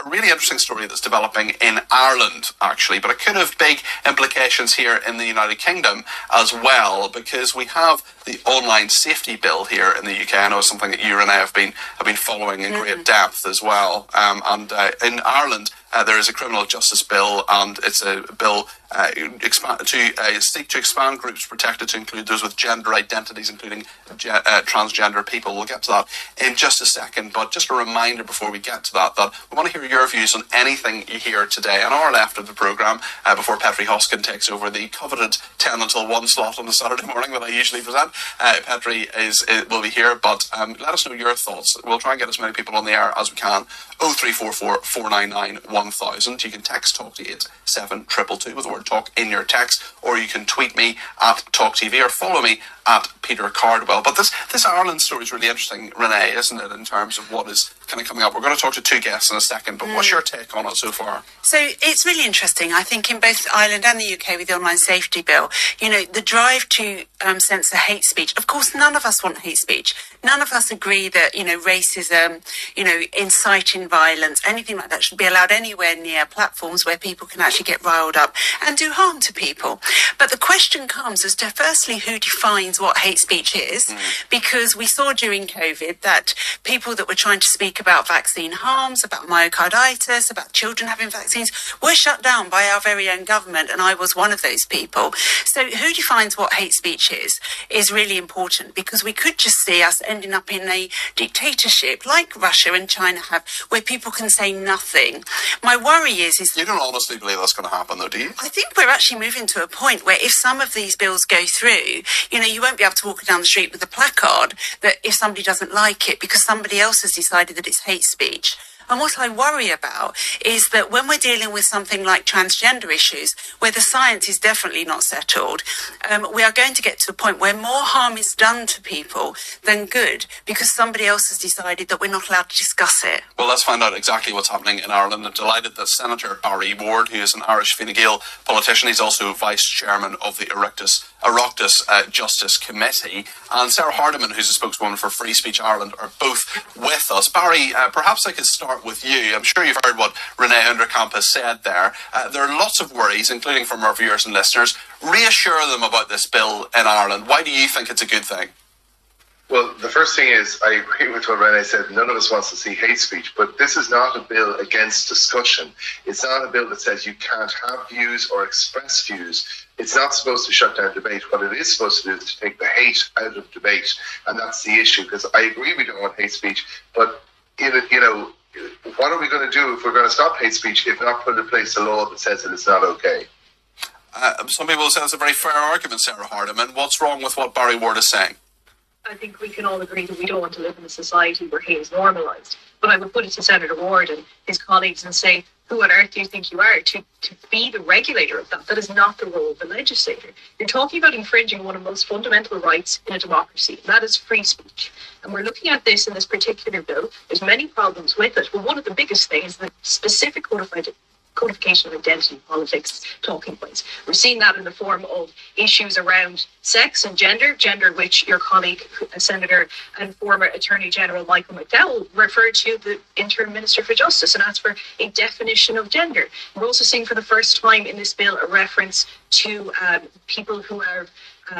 a really interesting story that's developing in Ireland, actually, but it could have big implications here in the United Kingdom as well, because we have the online safety bill here in the UK. I know it's something that you and I have been following in great depth as well. And in Ireland, there is a criminal justice bill, and it's a bill seek to expand groups protected to include those with gender identities, including transgender people. We'll get to that in just a second, but just a reminder before we get to that we want to hear your views on anything you hear today. An hour left of the programme before Petri Hoskin takes over the coveted 10 until 1 slot on a Saturday morning that I usually present. Petri will be here, but let us know your thoughts. We'll try and get as many people on the air as we can. 0344 499 1000. You can text Talk to 87222 with the word talk in your text, or you can tweet me at Talk TV or follow me at Peter Cardwell. But this Ireland story is really interesting, Renee, isn't it, in terms of what is kind of coming up? We're going to talk to two guests in a second, but what's your take on it so far? So it's really interesting. I think in both Ireland and the UK with the online safety bill, you know, the drive to censor hate speech. Of course, none of us want hate speech. None of us agree that, you know, racism, you know, inciting violence, anything like that should be allowed anywhere near platforms where people can actually get riled up and do harm to people. But the question comes as to, firstly, who defines what hate speech is? Because we saw during COVID that people that were trying to speak about vaccine harms, about myocarditis, about children having vaccines, were shut down by our very own government, and I was one of those people. So who defines what hate speech is really important, because we could just see us ending up in a dictatorship like Russia and China have, where people can say nothing. My worry is you don't honestly believe that's going to happen, though, do you? I think we're actually moving to a point where if some of these bills go through, you know, you won't be able to walk down the street with a placard that if somebody doesn't like it because somebody else has decided that it's hate speech. And what I worry about is that when we're dealing with something like transgender issues, where the science is definitely not settled, we are going to get to a point where more harm is done to people than good because somebody else has decided that we're not allowed to discuss it. Well, let's find out exactly what's happening in Ireland. I'm delighted that Senator Barry Ward, who is an Irish Fine Gael politician, he's also Vice Chairman of the Oireachtas Justice Committee, and Sarah Hardiman, who's a spokeswoman for Free Speech Ireland, are both with us. Barry, perhaps I could start with you. I'm sure you've heard what Renee Underkamp has said there. There are lots of worries, including from our viewers and listeners. Reassure them about this bill in Ireland. Why do you think it's a good thing? Well, the first thing is, I agree with what Renee said. None of us wants to see hate speech, but this is not a bill against discussion. It's not a bill that says you can't have views or express views. It's not supposed to shut down debate. What it is supposed to do is to take the hate out of debate, and that's the issue. Because I agree we don't want hate speech, but you know, what are we going to do if we're going to stop hate speech if not put in place a law that says that it's not okay? Some people say it's a very fair argument, Sarah Hardiman. What's wrong with what Barry Ward is saying? I think we can all agree that we don't want to live in a society where hate is normalised. But I would put it to Senator Ward and his colleagues and say, who on earth do you think you are to be the regulator of that? That is not the role of the legislator. You're talking about infringing one of the most fundamental rights in a democracy, and that is free speech. And we're looking at this in this particular bill. There's many problems with it, but one of the biggest things is the specific codification of identity politics talking points. We're seeing that in the form of issues around sex and gender which your colleague, Senator and former Attorney General Michael McDowell referred to the Interim Minister for Justice and asked for a definition of gender. We're also seeing for the first time in this bill a reference to people who are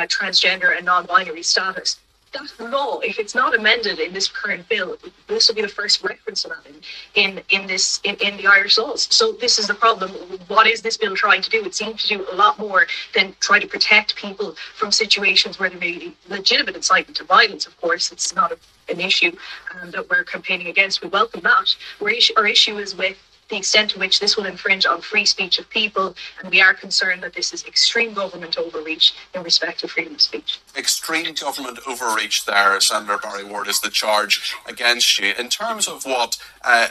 transgender and non-binary status. That law, if it's not amended in this current bill, this will be the first reference to that in the Irish laws. So this is the problem. What is this bill trying to do? It seems to do a lot more than try to protect people from situations where there may be legitimate incitement to violence. Of course, it's not an issue that we're campaigning against. We welcome that. Our issue is with the extent to which this will infringe on free speech of people, and we are concerned that this is extreme government overreach in respect of freedom of speech. Extreme government overreach there, Senator Barry Ward, is the charge against you. In terms of what,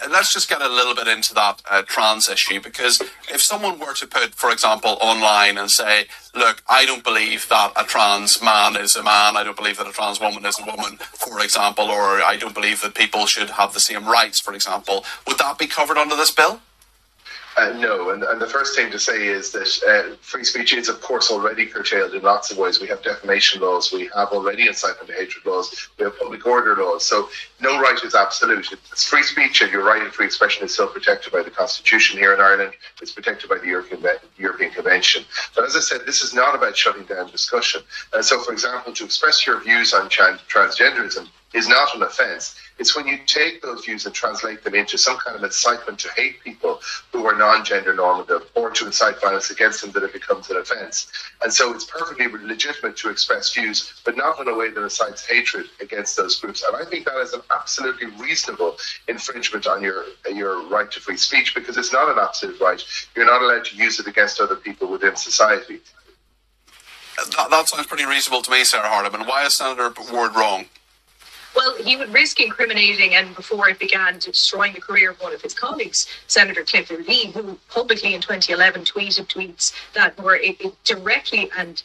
let's just get a little bit into that trans issue, because if someone were to put, for example, online and say, look, I don't believe that a trans man is a man, I don't believe that a trans woman is a woman, for example, or I don't believe that people should have the same rights, for example, would that be covered under this bill? No, and the first thing to say is that free speech is, of course, already curtailed in lots of ways. We have defamation laws, we have already incitement to hatred laws, we have public order laws. So no right is absolute. It's free speech, and your right of free expression is still protected by the Constitution here in Ireland. It's protected by the European Convention. But as I said, this is not about shutting down discussion. So, for example, to express your views on transgenderism is not an offence. It's when you take those views and translate them into some kind of incitement to hate people who are non-gender normative or to incite violence against them that it becomes an offence. And so it's perfectly legitimate to express views, but not in a way that incites hatred against those groups. And I think that is an absolutely reasonable infringement on your right to free speech, because it's not an absolute right. You're not allowed to use it against other people within society. That sounds pretty reasonable to me, Sarah Hardiman. Why is Senator Ward wrong? Well, he would risk incriminating, and before it began, destroying the career of one of his colleagues, Senator Clifford Lee, who publicly in 2011 tweeted tweets that were directly and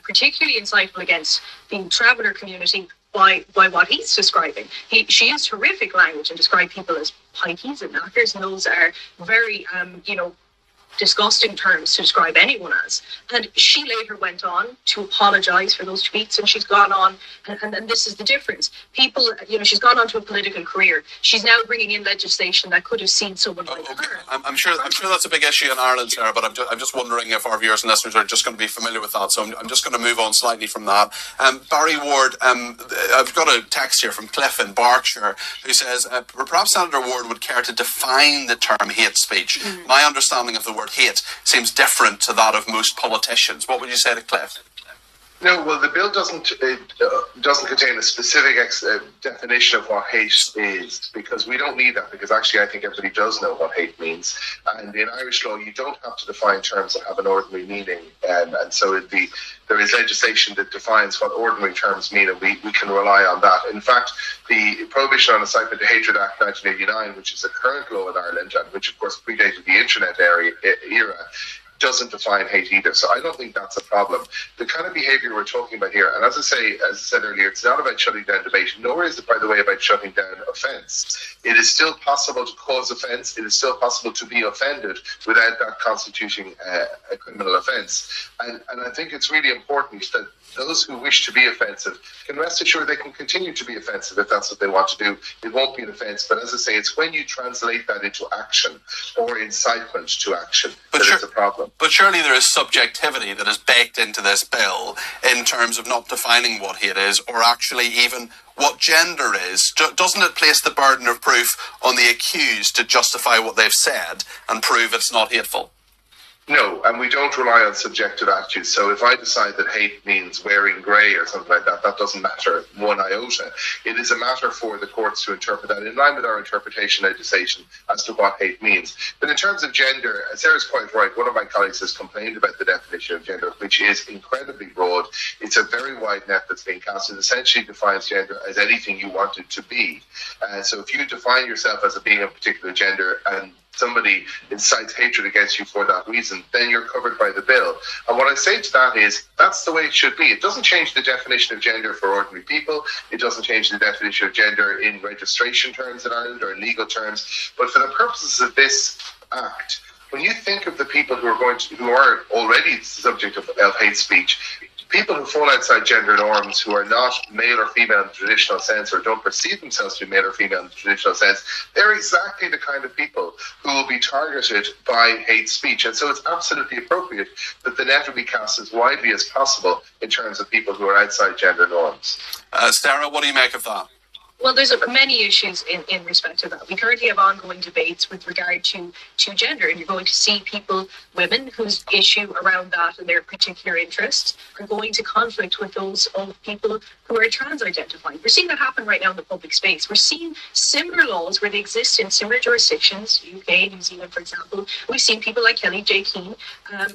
particularly insightful against the traveller community by what he's describing. She used horrific language and described people as pikeys and knackers, and those are very, disgusting terms to describe anyone as. And she later went on to apologise for those tweets, and she's gone on, and this is the difference. People, she's gone on to a political career. She's now bringing in legislation that could have seen someone like her. I'm sure that's a big issue in Ireland, Sarah, but I'm just wondering if our viewers and listeners are just going to be familiar with that, so I'm just going to move on slightly from that. Barry Ward, I've got a text here from Cliff in Berkshire who says, perhaps Senator Ward would care to define the term hate speech. My understanding of the word hate seems different to that of most politicians. What would you say to Cliff? No, well, the bill doesn't contain a specific definition of what hate is, because we don't need that, because actually I think everybody does know what hate means. And in Irish law, you don't have to define terms that have an ordinary meaning. And so there is legislation that defines what ordinary terms mean, and we can rely on that. In fact, the Prohibition on Incitement to Hatred Act 1989, which is the current law in Ireland, and which of course predated the internet era, doesn't define hate either. So I don't think that's a problem. The kind of behaviour we're talking about here, and as I said earlier, it's not about shutting down debate, nor is it, by the way, about shutting down offence. It is still possible to cause offence. It is still possible to be offended without that constituting a criminal offence. And I think it's really important that those who wish to be offensive can rest assured they can continue to be offensive if that's what they want to do. It won't be an offence. But as I say, it's when you translate that into action or incitement to action that it's a problem. But surely there is subjectivity that is baked into this bill in terms of not defining what hate is, or actually even what gender is. Doesn't it place the burden of proof on the accused to justify what they've said and prove it's not hateful? No, and we don't rely on subjective attitudes. So if I decide that hate means wearing grey or something like that, that doesn't matter one iota. It is a matter for the courts to interpret that in line with our interpretation legislation as to what hate means. But in terms of gender, Sarah's quite right. One of my colleagues has complained about the definition of gender, which is incredibly broad. It's a very wide net that's being cast. It essentially defines gender as anything you want it to be. So if you define yourself as being a particular gender and somebody incites hatred against you for that reason, then you're covered by the bill. And what I say to that is, that's the way it should be. It doesn't change the definition of gender for ordinary people. It doesn't change the definition of gender in registration terms in Ireland or in legal terms. But for the purposes of this act, when you think of the people who are already subject of hate speech, people who fall outside gender norms, who are not male or female in the traditional sense, or don't perceive themselves to be male or female in the traditional sense, they're exactly the kind of people who will be targeted by hate speech. And so it's absolutely appropriate that the net will be cast as widely as possible in terms of people who are outside gender norms. Sarah, what do you make of that? Well, there's many issues in respect to that. We currently have ongoing debates with regard to gender, and you're going to see women whose issue around that and their particular interests are going to conflict with those of people who are trans-identifying. We're seeing that happen right now in the public space. We're seeing similar laws where they exist in similar jurisdictions, UK, New Zealand, for example. We've seen people like Kelly J. Keane have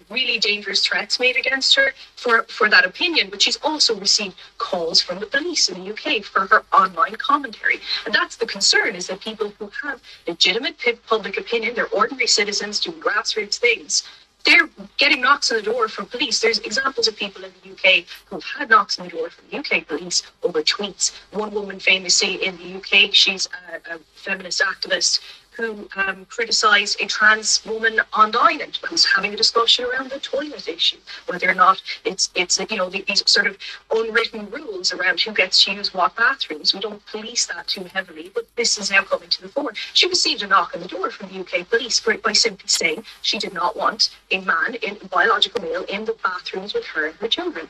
really dangerous threats made against her for that opinion, but she's also received calls from the police in the UK for her online commentary. And that's the concern, is that people who have legitimate public opinion, they're ordinary citizens doing grassroots things, they're getting knocks on the door from police. There's examples of people in the UK who've had knocks on the door from UK police over tweets. One woman famously in the UK, she's a feminist activist, who criticised a trans woman on the island who's having a discussion around the toilet issue, whether or not it's these sort of unwritten rules around who gets to use what bathrooms. We don't police that too heavily, but this is now coming to the fore. She received a knock on the door from the UK police by simply saying she did not want a man, a biological male, in the bathrooms with her and her children.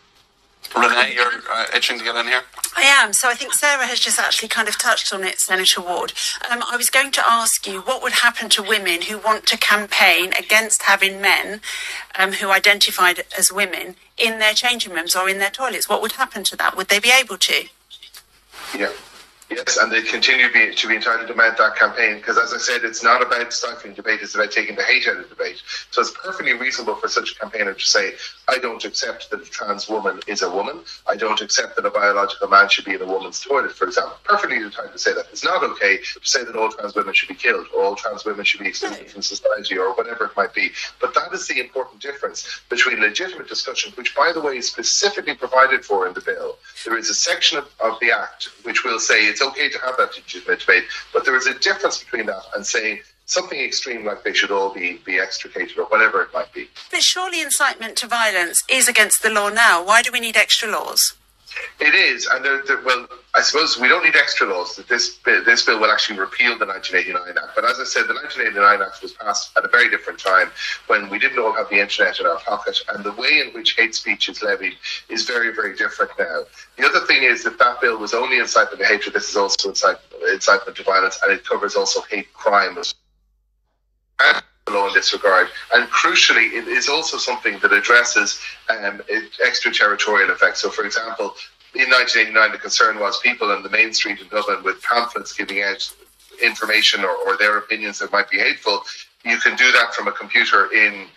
Renee, you're itching to get in here? I am. So I think Sarah has just actually kind of touched on it, Senator Ward. I was going to ask you what would happen to women who want to campaign against having men who identified as women in their changing rooms or in their toilets. What would happen to that? Would they be able to? Yeah. Yes, and they continue to be entitled to mount that campaign because, as I said, it's not about stifling debate, it's about taking the hate out of debate. So it's perfectly reasonable for such a campaigner to say, I don't accept that a trans woman is a woman. I don't accept that a biological man should be in a woman's toilet, for example. Perfectly entitled to say that. It's not okay to say that all trans women should be killed or all trans women should be excluded from society or whatever it might be. But that is the important difference between legitimate discussion, which, by the way, is specifically provided for in the bill. There is a section of the Act which will say it's okay to have that legitimate debate, but there is a difference between that and saying something extreme like they should all be extricated or whatever it might be. But surely incitement to violence is against the law now. Why do we need extra laws? It is, and well, I suppose we don't need extra laws. This bill will actually repeal the 1989 Act. But as I said, the 1989 Act was passed at a very different time when we didn't all have the internet in our pocket, and the way in which hate speech is levied is very, very different now. The other thing is that bill was only incitement to hatred. This is also incitement to violence, and it covers also hate crime as well. Law in this regard, and crucially it is also something that addresses extraterritorial effects. So for example, in 1989 the concern was people on the main street in Dublin with pamphlets giving out information or their opinions that might be hateful. You can do that from a computer in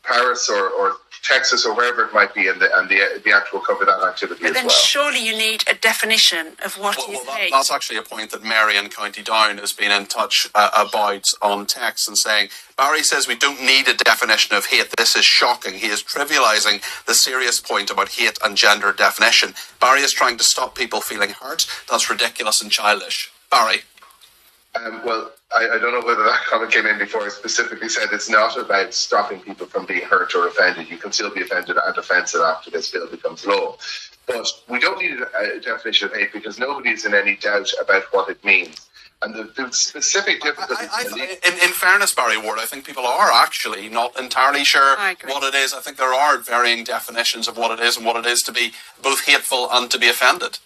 Paris or Texas or wherever it might be, and the Act will cover that activity as well. But then surely you need a definition of what is hate. That's actually a point that Mary in County Down has been in touch about on text and saying, Barry says we don't need a definition of hate. This is shocking. He is trivialising the serious point about hate and gender definition. Barry is trying to stop people feeling hurt. That's ridiculous and childish. Barry. Well, I don't know whether that comment came in before. I specifically said it's not about stopping people from being hurt or offended. You can still be offended and offensive after this bill becomes law. But we don't need a definition of hate because nobody is in any doubt about what it means. And the specific difference... In fairness, Barry Ward, I think people are actually not entirely sure what it is. I think there are varying definitions of what it is and what it is to be both hateful and to be offended.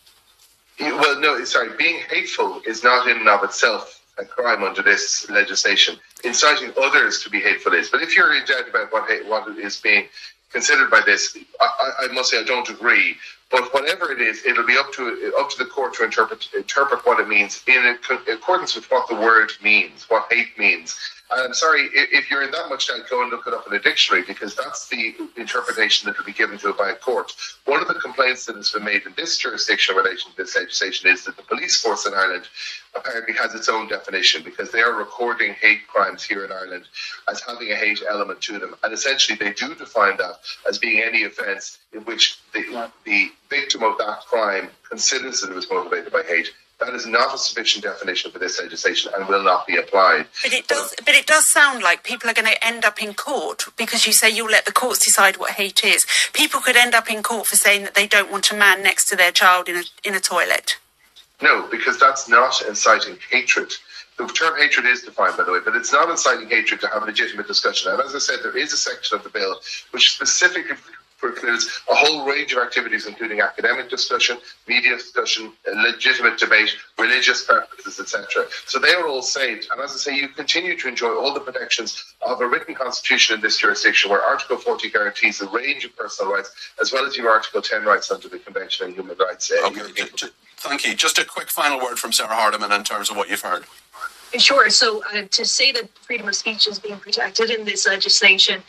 Well, no, sorry. Being hateful is not in and of itself a crime under this legislation. Inciting others to be hateful is. But if you're in doubt about what is being considered by this, I must say I don't agree. But whatever it is, it'll be up to the court to interpret what it means in accordance with what the word means, what hate means. And I'm sorry, if you're in that much doubt, go and look it up in a dictionary because that's the interpretation that will be given to it by a court. One of the complaints that has been made in this jurisdiction in relation to this legislation is that the police force in Ireland apparently has its own definition because they are recording hate crimes here in Ireland as having a hate element to them. And essentially they do define that as being any offence in which the victim of that crime considers that it was motivated by hate. That is not a sufficient definition for this legislation and will not be applied. But it does sound like people are going to end up in court because you say you'll let the courts decide what hate is. People could end up in court for saying that they don't want a man next to their child in a toilet. No, because that's not inciting hatred. The term hatred is defined, by the way, but it's not inciting hatred to have a legitimate discussion. And as I said, there is a section of the bill which specifically precludes a whole range of activities, including academic discussion, media discussion, legitimate debate, religious preferences, etc. So they are all saved. And as I say, you continue to enjoy all the protections of a written constitution in this jurisdiction, where Article 40 guarantees a range of personal rights, as well as your Article 10 rights under the Convention on Human Rights. Thank you. Just a quick final word from Sarah Hardiman in terms of what you've heard. Sure. So to say that freedom of speech is being protected in this legislation,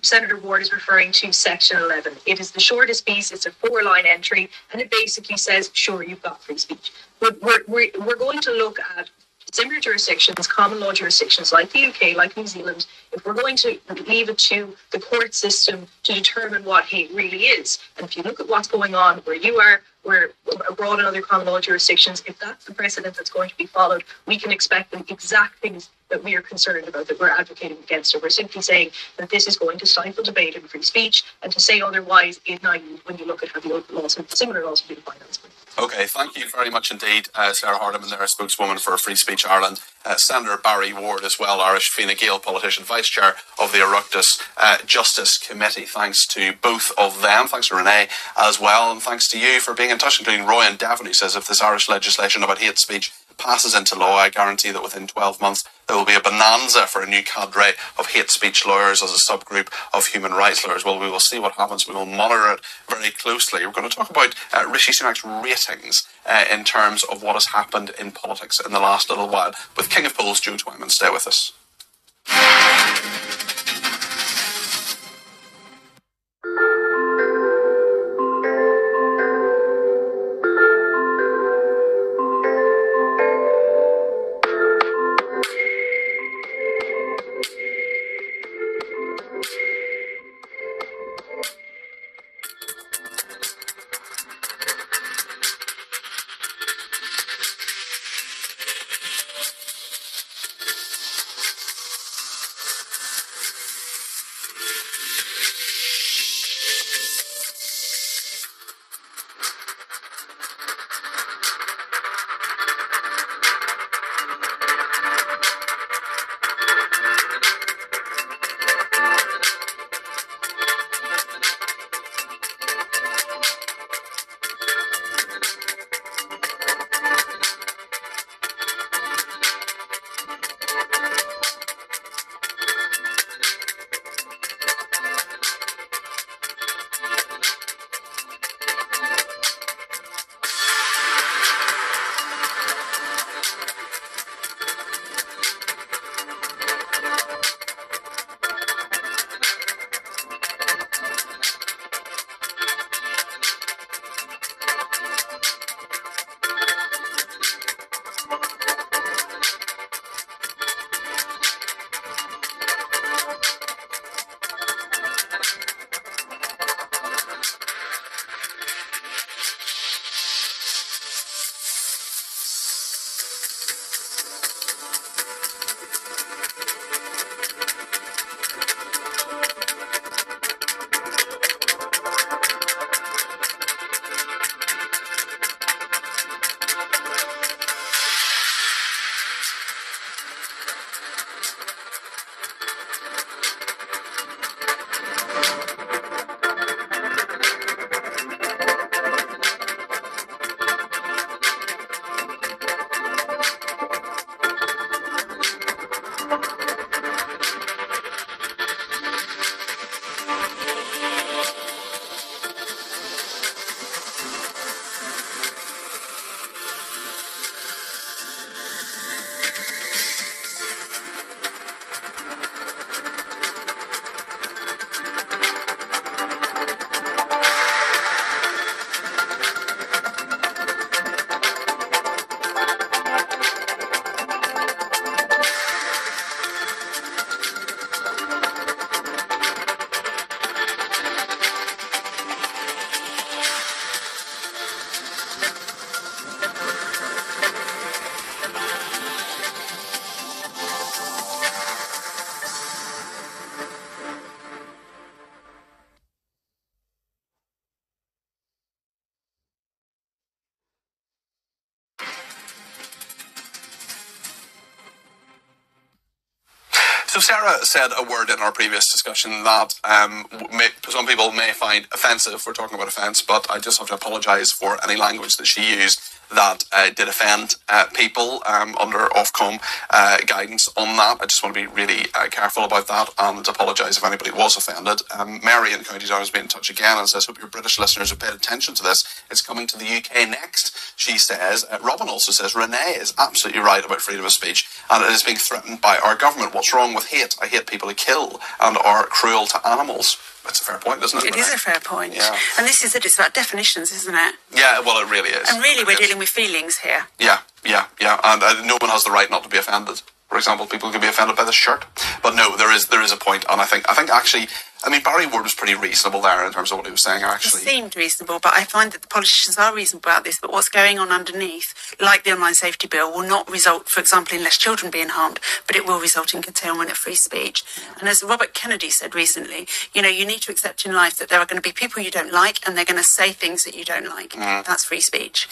Senator Ward is referring to Section 11. It is the shortest piece. It's a 4-line entry, and it basically says, sure, you've got free speech. But we're going to look at similar jurisdictions, common law jurisdictions like the UK, like New Zealand. If we're going to leave it to the court system to determine what hate really is, and if you look at what's going on where you are, we're abroad in other common law jurisdictions. If that's the precedent that's going to be followed, we can expect the exact things that we are concerned about, that we're advocating against. So we're simply saying that this is going to stifle debate and free speech, and to say otherwise is naive when you look at how the laws and similar laws have been financed. Okay, thank you very much indeed, Sarah Hardiman, there, spokeswoman for Free Speech Ireland. Senator Barry Ward as well, Irish Fine Gael politician, Vice Chair of the Oireachtas Justice Committee. Thanks to both of them. Thanks to Renee as well, and thanks to you for being in touch, including Roy and Devon, who says if this Irish legislation about hate speech passes into law, I guarantee that within 12 months there will be a bonanza for a new cadre of hate speech lawyers as a subgroup of human rights lawyers. Well, we will see what happens. We will monitor it very closely. We're going to talk about Rishi Sunak's ratings in terms of what has happened in politics in the last little while with King of Polls, Joe Twyman. Stay with us. So Sarah said a word in our previous discussion that some people may find offensive. We're talking about offence, but I just have to apologise for any language that she used that did offend people under Ofcom guidance on that. I just want to be really careful about that and apologise if anybody was offended. Mary in County Down has been in touch again and says, hope your British listeners have paid attention to this. It's coming to the UK next, she says. Robin also says, Renee is absolutely right about freedom of speech and it is being threatened by our government. What's wrong with hate? I hate people who kill and are cruel to animals. That's a fair point, isn't it? It is a fair point. Yeah. And this is it, it's about definitions, isn't it? Yeah, well, it really is. And really, we're dealing with feelings here. Yeah. And no one has the right not to be offended. For example, people can be offended by this shirt. But no, there is a point, and I think actually I mean, Barry Ward was pretty reasonable there in terms of what he was saying, actually. It seemed reasonable, but I find that the politicians are reasonable about this, but what's going on underneath, like the online safety bill, will not result, for example, in less children being harmed, but it will result in curtailment of free speech. And as Robert Kennedy said recently, you know, you need to accept in life that there are going to be people you don't like, and they're going to say things that you don't like. That's free speech.